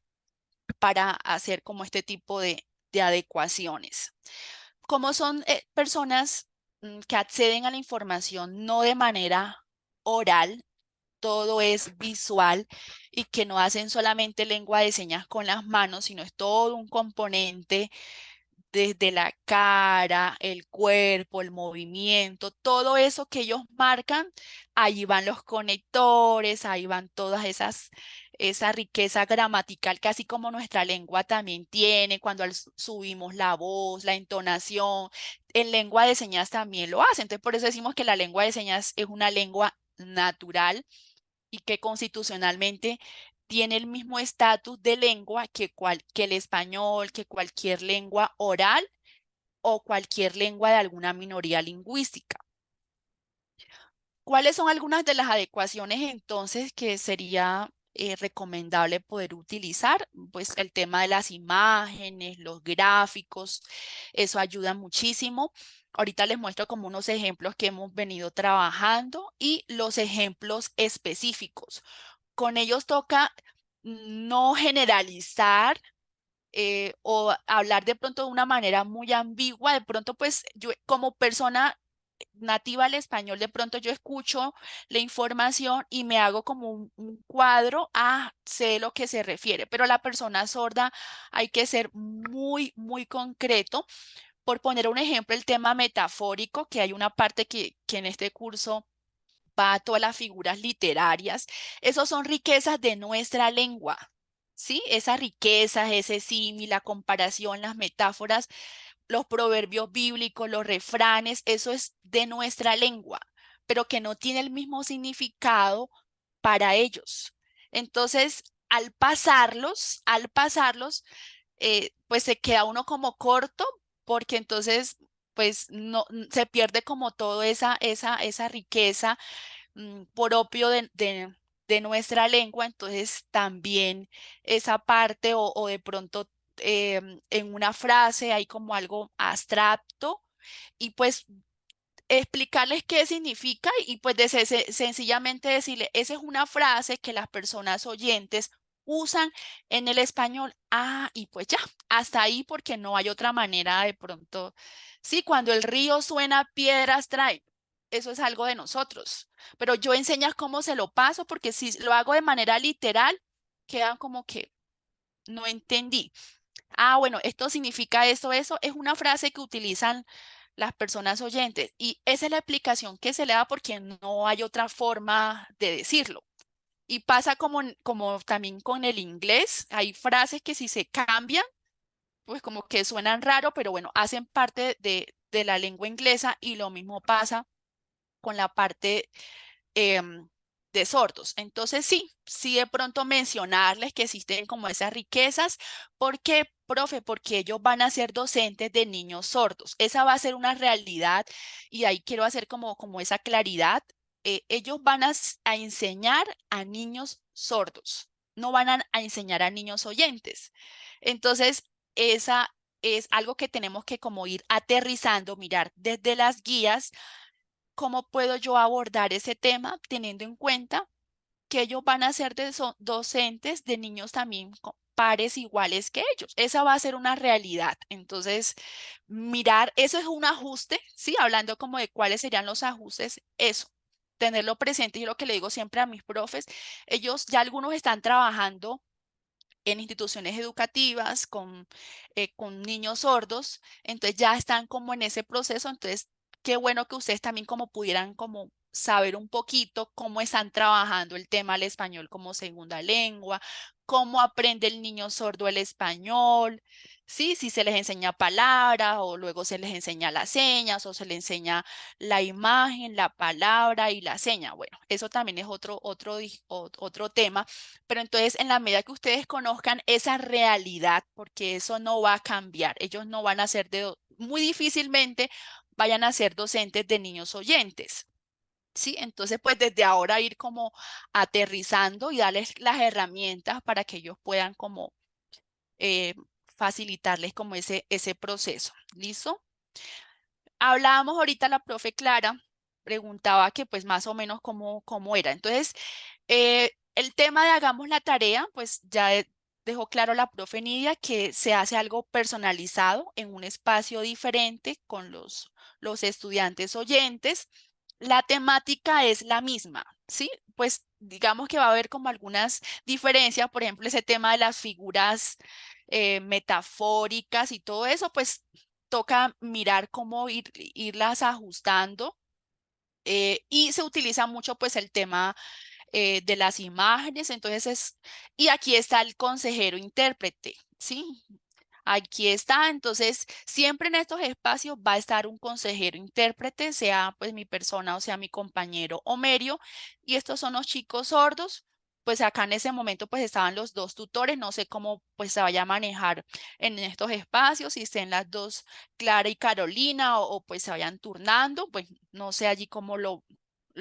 para hacer como este tipo de adecuaciones. Como son personas que acceden a la información no de manera oral, todo es visual y que no hacen solamente lengua de señas con las manos, sino es todo un componente desde la cara, el cuerpo, el movimiento, todo eso que ellos marcan, ahí van los conectores, ahí van todas esa riqueza gramatical, casi como nuestra lengua también tiene, cuando subimos la voz, la entonación, en lengua de señas también lo hace. Entonces, por eso decimos que la lengua de señas es una lengua natural y que constitucionalmente tiene el mismo estatus de lengua que el español, que cualquier lengua oral o cualquier lengua de alguna minoría lingüística. ¿Cuáles son algunas de las adecuaciones entonces que sería recomendable poder utilizar? Pues el tema de las imágenes, los gráficos, eso ayuda muchísimo. Ahorita les muestro como unos ejemplos que hemos venido trabajando y los ejemplos específicos. Con ellos toca no generalizar o hablar de pronto de una manera muy ambigua. De pronto, pues yo como persona nativa al español, de pronto yo escucho la información y me hago como un cuadro, sé lo que se refiere, pero la persona sorda hay que ser muy, muy concreto. Por poner un ejemplo, el tema metafórico, que hay una parte que en este curso va a todas las figuras literarias. Esos son riquezas de nuestra lengua, ¿sí? Esas riquezas, ese símil, la comparación, las metáforas, los proverbios bíblicos, los refranes, eso es de nuestra lengua, pero que no tiene el mismo significado para ellos. Entonces, al pasarlos, pues se queda uno como corto, porque entonces, pues no se pierde como toda esa riqueza propio de nuestra lengua, entonces también esa parte o de pronto en una frase hay como algo abstracto y pues explicarles qué significa y pues sencillamente decirle, esa es una frase que las personas oyentes usan en el español. Y pues ya, hasta ahí porque no hay otra manera de pronto. Sí, cuando el río suena, piedras trae. Eso es algo de nosotros. Pero yo enseñas cómo se lo paso porque si lo hago de manera literal, quedan como que no entendí. Bueno, esto significa esto, eso es una frase que utilizan las personas oyentes y esa es la explicación que se le da porque no hay otra forma de decirlo. Y pasa como también con el inglés, hay frases que si se cambian, pues como que suenan raro, pero bueno, hacen parte de la lengua inglesa y lo mismo pasa con la parte em, de sordos. Entonces, sí de pronto mencionarles que existen como esas riquezas. ¿Por qué, profe? Porque ellos van a ser docentes de niños sordos. Esa va a ser una realidad y ahí quiero hacer como esa claridad. Ellos van a enseñar a niños sordos, no van a enseñar a niños oyentes. Entonces, esa es algo que tenemos que como ir aterrizando, mirar desde las guías. ¿Cómo puedo yo abordar ese tema teniendo en cuenta que ellos van a ser docentes de niños también con pares iguales que ellos? Esa va a ser una realidad. Entonces, mirar, eso es un ajuste, ¿sí? Hablando como de cuáles serían los ajustes, eso, tenerlo presente. Y lo que le digo siempre a mis profes, ellos ya algunos están trabajando en instituciones educativas con niños sordos, entonces ya están como en ese proceso, entonces qué bueno que ustedes también como pudieran como saber un poquito cómo están trabajando el tema del español como segunda lengua, cómo aprende el niño sordo el español, ¿sí? Si se les enseña palabras o luego se les enseña las señas o se les enseña la imagen, la palabra y la seña. Bueno, eso también es otro tema, pero entonces en la medida que ustedes conozcan esa realidad, porque eso no va a cambiar, ellos no van a ser muy difícilmente vayan a ser docentes de niños oyentes. Sí, entonces pues desde ahora ir como aterrizando y darles las herramientas para que ellos puedan como eh, facilitarles como ese proceso. ¿Listo? Hablábamos ahorita, la profe Clara preguntaba que pues más o menos cómo era. Entonces, el tema de hagamos la tarea, pues ya dejó claro la profe Nidia que se hace algo personalizado en un espacio diferente con los estudiantes oyentes. La temática es la misma, ¿sí? Pues digamos que va a haber como algunas diferencias, por ejemplo, ese tema de las figuras metafóricas y todo eso, pues toca mirar cómo irlas ajustando. Y se utiliza mucho pues el tema de las imágenes, y aquí está el consejero intérprete, ¿sí? Aquí está, entonces siempre en estos espacios va a estar un consejero intérprete, sea pues mi persona o sea mi compañero Homerio, y estos son los chicos sordos. Pues acá en ese momento pues estaban los dos tutores, no sé cómo pues se vaya a manejar en estos espacios, si estén las dos Clara y Carolina o pues se vayan turnando, pues no sé allí cómo lo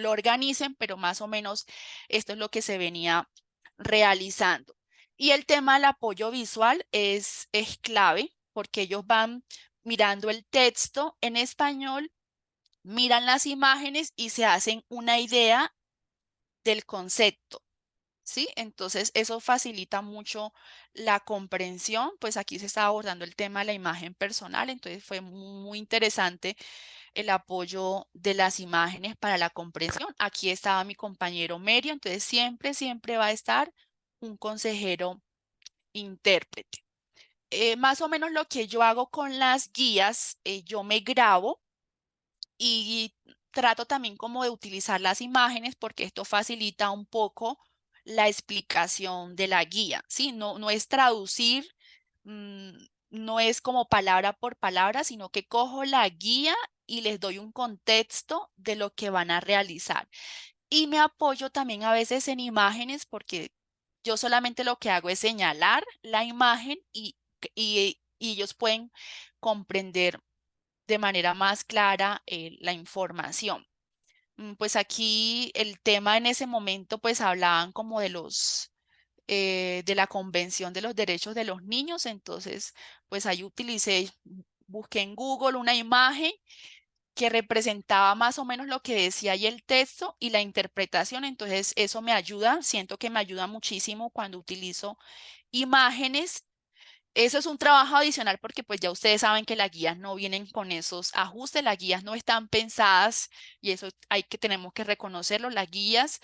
organicen, pero más o menos esto es lo que se venía realizando. Y el tema del apoyo visual es clave porque ellos van mirando el texto en español, miran las imágenes y se hacen una idea del concepto, ¿sí? Entonces eso facilita mucho la comprensión, pues aquí se está abordando el tema de la imagen personal, entonces fue muy interesante el apoyo de las imágenes para la comprensión. Aquí estaba mi compañero Merio, entonces siempre va a estar un consejero intérprete. Más o menos lo que yo hago con las guías, yo me grabo y trato también como de utilizar las imágenes porque esto facilita un poco la explicación de la guía, ¿sí? No es traducir, mm, no es como palabra por palabra, sino que cojo la guía y les doy un contexto de lo que van a realizar. Y me apoyo también a veces en imágenes porque yo solamente lo que hago es señalar la imagen y ellos pueden comprender de manera más clara la información. Pues aquí el tema en ese momento pues hablaban como de la Convención de los Derechos de los Niños, entonces pues ahí busqué en Google una imagen que representaba más o menos lo que decía ahí el texto y la interpretación. Entonces, eso me ayuda, siento que me ayuda muchísimo cuando utilizo imágenes. Eso es un trabajo adicional porque pues ya ustedes saben que las guías no vienen con esos ajustes, las guías no están pensadas y eso tenemos que reconocerlo. Las guías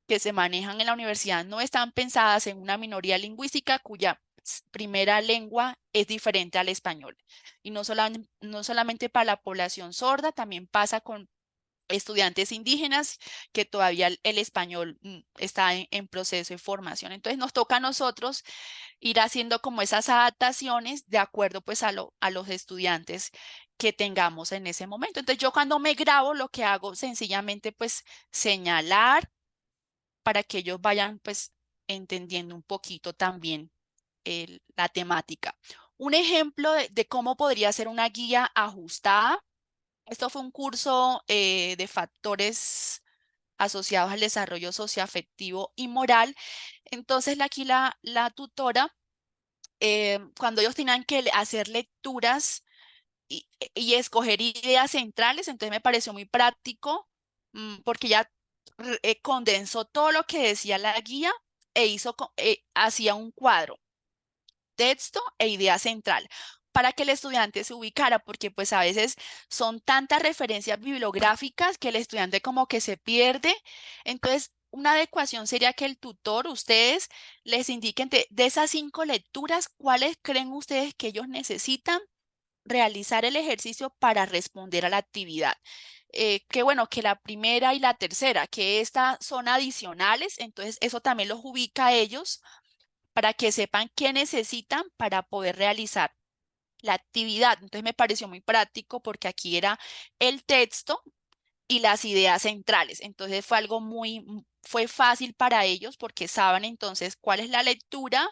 que se manejan en la universidad no están pensadas en una minoría lingüística cuya primera lengua es diferente al español. Y no solamente para la población sorda, también pasa con estudiantes indígenas que todavía el español está en proceso de formación. Entonces nos toca a nosotros ir haciendo como esas adaptaciones de acuerdo pues a los estudiantes que tengamos en ese momento. Entonces yo cuando me grabo lo que hago sencillamente pues señalar para que ellos vayan pues entendiendo un poquito también la temática. Un ejemplo de cómo podría ser una guía ajustada. Esto fue un curso de factores asociados al desarrollo socioafectivo y moral. Entonces aquí la tutora, cuando ellos tenían que hacer lecturas y escoger ideas centrales, entonces me pareció muy práctico porque ya condensó todo lo que decía la guía e hacía un cuadro, texto e idea central para que el estudiante se ubicara, porque pues a veces son tantas referencias bibliográficas que el estudiante como que se pierde. Entonces, una adecuación sería que el tutor, ustedes les indiquen de esas 5 lecturas, ¿cuáles creen ustedes que ellos necesitan realizar el ejercicio para responder a la actividad? que bueno, que la primera y la tercera, que estas son adicionales, entonces eso también los ubica a ellos para que sepan qué necesitan para poder realizar la actividad. Entonces me pareció muy práctico porque aquí era el texto y las ideas centrales. Entonces fue algo fue fácil para ellos porque saben entonces cuál es la lectura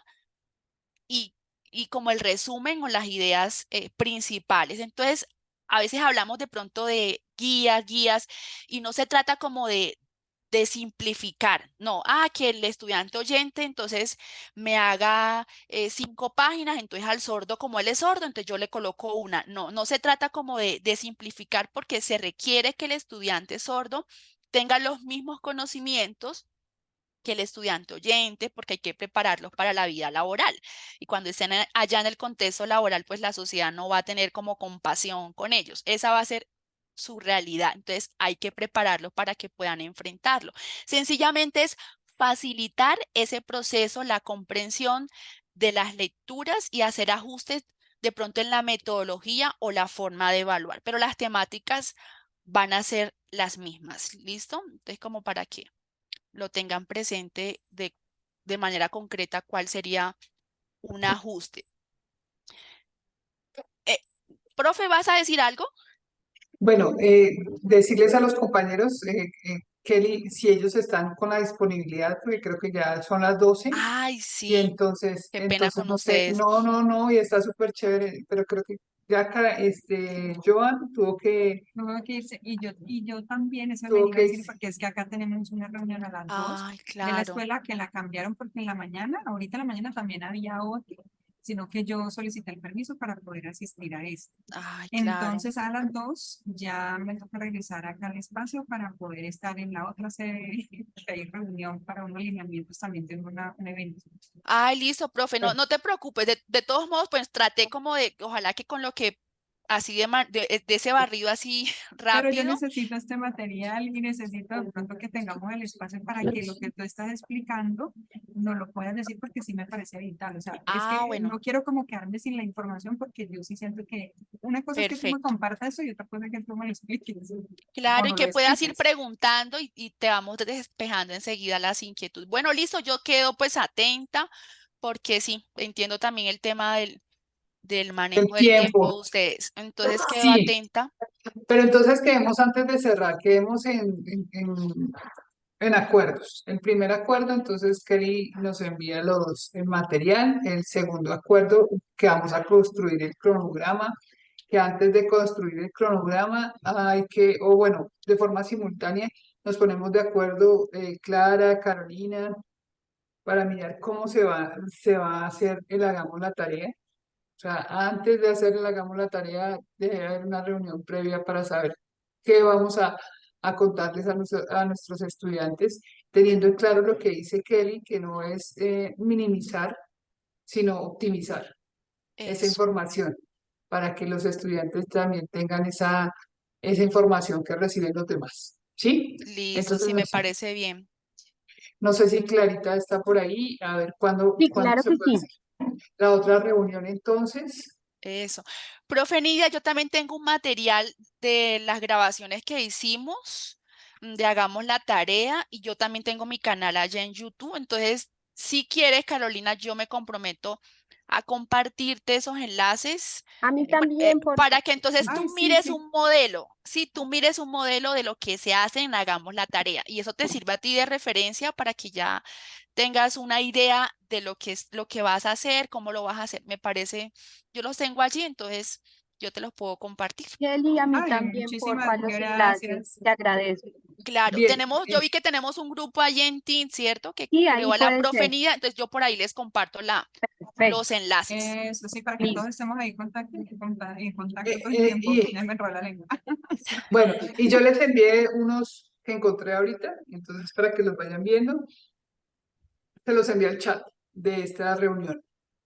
y, y como el resumen o las ideas principales. Entonces, a veces hablamos de pronto de guías, y no se trata como de simplificar, no, que el estudiante oyente entonces me haga 5 páginas, entonces al sordo, como él es sordo, entonces yo le coloco una. No, no se trata como de simplificar porque se requiere que el estudiante sordo tenga los mismos conocimientos que el estudiante oyente, porque hay que prepararlos para la vida laboral. Y cuando estén allá en el contexto laboral, pues la sociedad no va a tener como compasión con ellos. Esa va a ser su realidad. Entonces hay que prepararlos para que puedan enfrentarlo. Sencillamente es facilitar ese proceso, la comprensión de las lecturas y hacer ajustes de pronto en la metodología o la forma de evaluar, pero las temáticas van a ser las mismas. ¿Listo? Entonces, como para qué lo tengan presente de manera concreta cuál sería un ajuste. Eh, Profe, ¿vas a decir algo? Bueno, decirles a los compañeros, Kelly, si ellos están con la disponibilidad, porque creo que ya son las 12, Ay, y sí, entonces, qué pena con no sé, ustedes. no, y está súper chévere, pero creo que ya Joan Tuvo que irse. Y yo también, eso me tuvo iba a que decir, irse. porque es que acá tenemos una reunión a las 2 Ay, de la claro. escuela que la cambiaron porque en la mañana, ahorita en la mañana también había otra, sino que yo solicité el permiso para poder asistir a esto. Ay, claro. Entonces a las 2 ya me toca regresar acá al espacio para poder estar en la otra sede, que hay reunión para unos lineamientos también de un evento. Ay, listo, profe, no, no te preocupes. De todos modos, pues traté como ojalá que con lo que así de ese barrido así Pero yo rápido. necesito este material y necesito de pronto que tengamos el espacio para que lo que tú estás explicando nos lo puedas decir porque sí me parece vital. O sea, es Ah, que bueno, no quiero como quedarme sin la información porque yo sí siento que una cosa es que tú me perfecto. compartas eso y otra cosa es que tú me lo expliques o Claro, y no lo que puedas ir expliques. preguntando y te vamos despejando enseguida las inquietudes. Bueno, listo, yo quedo pues atenta porque sí, entiendo también el tema del El manejo del tiempo de tiempo, ustedes. Entonces quedo sí, atenta. pero entonces quedemos antes de cerrar, quedemos en acuerdos. El primer acuerdo, entonces Kelly nos envía el material. El segundo acuerdo, que vamos a construir el cronograma, que antes de construir el cronograma hay que, o bueno, de forma simultánea, nos ponemos de acuerdo, Clara, Carolina, para mirar cómo se va a hacer el hagamos la tarea. O sea, antes de hacer el hagamos la tarea, debe haber una reunión previa para saber qué vamos a contarles a nuestros estudiantes, teniendo en claro lo que dice Kelly, que no es minimizar, sino optimizar esa Eso. información para que los estudiantes también tengan esa información que reciben los demás. ¿Sí? Listo, Entonces, sí me parece bien. no sé si Clarita está por ahí, a ver Sí, cuándo claro se que puede sí. hacer la otra reunión entonces. Eso. Profe Nidia, yo también tengo un material de las grabaciones que hicimos, de Hagamos la Tarea, y yo también tengo mi canal allá en YouTube. Entonces, si quieres, Carolina, yo me comprometo a compartirte esos enlaces A mí también, por para favor. que entonces tú Ay, sí, mires sí. un modelo, si tú mires un modelo de lo que se hace en Hagamos la Tarea, y eso te sirve a ti de referencia para que ya tengas una idea de lo que es lo que vas a hacer, cómo lo vas a hacer. Me parece, yo los tengo allí, entonces yo te los puedo compartir. Kelly, a mí Ay, también, muchísimas porfa, los enlaces. gracias. Te agradezco. Claro, Bien, yo vi que tenemos un grupo allí en Teams, ¿cierto? Que Sí, ahí creó a la puede profe ser. Nidia, entonces yo por ahí les comparto los Perfecto. enlaces. Eso sí, para que todos Listo. estemos ahí en eh, contacto todo el eh, tiempo. y Ya me enrola la lengua. bueno, y yo les envié unos que encontré ahorita, entonces para que los vayan viendo, se los envié al chat de esta reunión.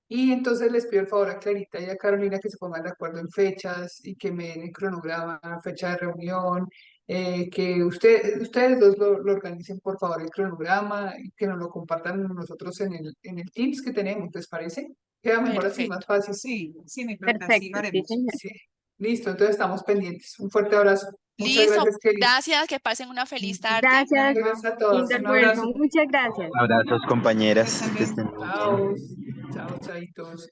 Y entonces les pido el favor a Clarita y a Carolina que se pongan de acuerdo en fechas y que me den el cronograma, fecha de reunión, que ustedes dos lo organicen por favor el cronograma y que nos lo compartan nosotros en el Teams que tenemos, ¿les parece? Queda mejor así, más Perfecto. fácil. Sí, sí, mi pregunta, sí lo Perfecto, sí, haremos. señor. Sí. Listo, entonces estamos pendientes. Un fuerte abrazo. Muchas Listo, gracias, Kelly. gracias, que pasen una feliz tarde. Gracias, Gracias a todos. lindo Un almuerzo. abrazo. Muchas gracias. Abrazos, compañeras. Pues Que también. estén muy bien. Chao. Chao, chaitos.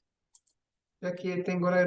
Yo aquí tengo la